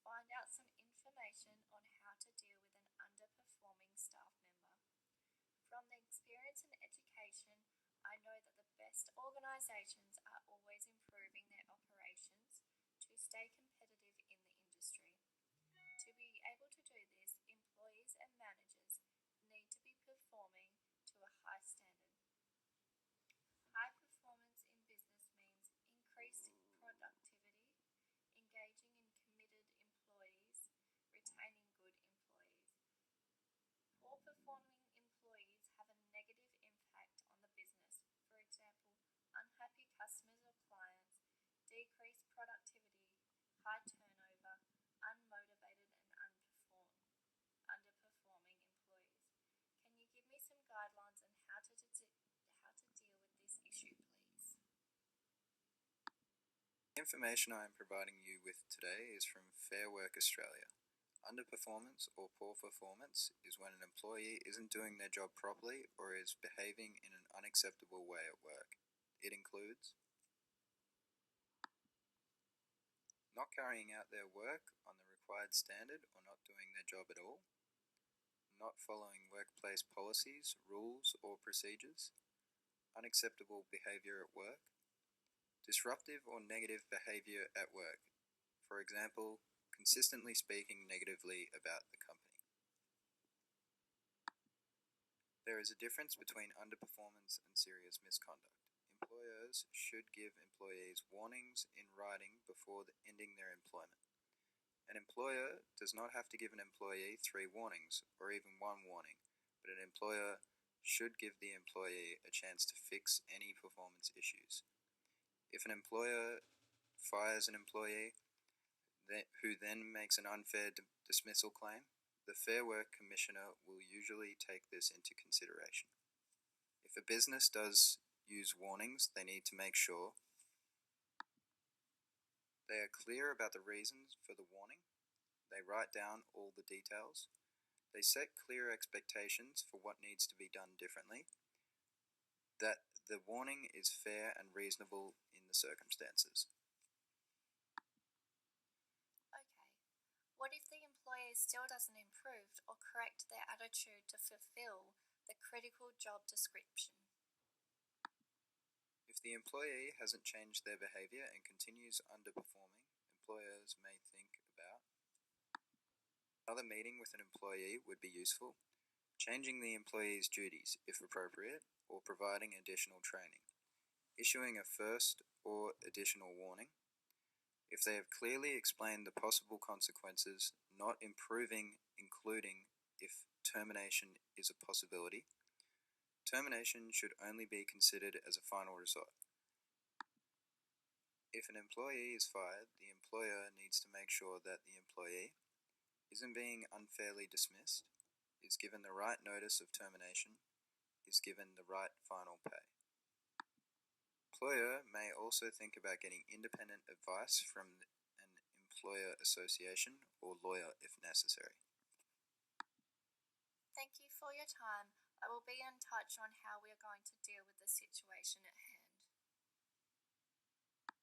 find out some information on how to deal with an underperforming staff member. From the experience and education, I know that the best organisations are always improving their operations to stay competitive in the industry. To be able to do this, employees and managers need to be performing to a high standard. High performance in business means increased productivity, engaging in committed employees, retaining good employees. Poor performing employees have a negative impact on the business. For example, unhappy customers or clients, decreased productivity, high turnover, unmotivated and underperforming employees. Can you give me some guidelines on how to deal with this issue, please? The information I am providing you with today is from Fair Work Australia. Underperformance or poor performance is when an employee isn't doing their job properly or is behaving in an unacceptable way at work. It includes not carrying out their work on the required standard or not doing their job at all, not following workplace policies, rules, or procedures, unacceptable behavior at work, disruptive or negative behavior at work, for example, consistently speaking negatively about the company. There is a difference between underperformance and serious misconduct. Employers should give employees warnings in writing before ending their employment. An employer does not have to give an employee 3 warnings or even 1 warning, but an employer should give the employee a chance to fix any performance issues. If an employer fires an employee who then makes an unfair dismissal claim, the Fair Work Commissioner will usually take this into consideration. If a business does use warnings, they need to make sure they are clear about the reasons for the warning, they write down all the details, they set clear expectations for what needs to be done differently, that the warning is fair and reasonable in the circumstances. Okay, what if the employee still doesn't improve or correct their attitude to fulfill the critical job description? If the employee hasn't changed their behavior and continues underperforming, employers may think about another meeting with an employee would be useful, changing the employee's duties if appropriate, or providing additional training, issuing a first or additional warning. If they have clearly explained the possible consequences, not improving, including if termination is a possibility, termination should only be considered as a final resort. If an employee is fired, the employer needs to make sure that the employee isn't being unfairly dismissed, is given the right notice of termination, is given the right final pay. Employer may also think about getting independent advice from an employer association or lawyer if necessary. Thank you for your time. I will be in touch on how we are going to deal with the situation at hand.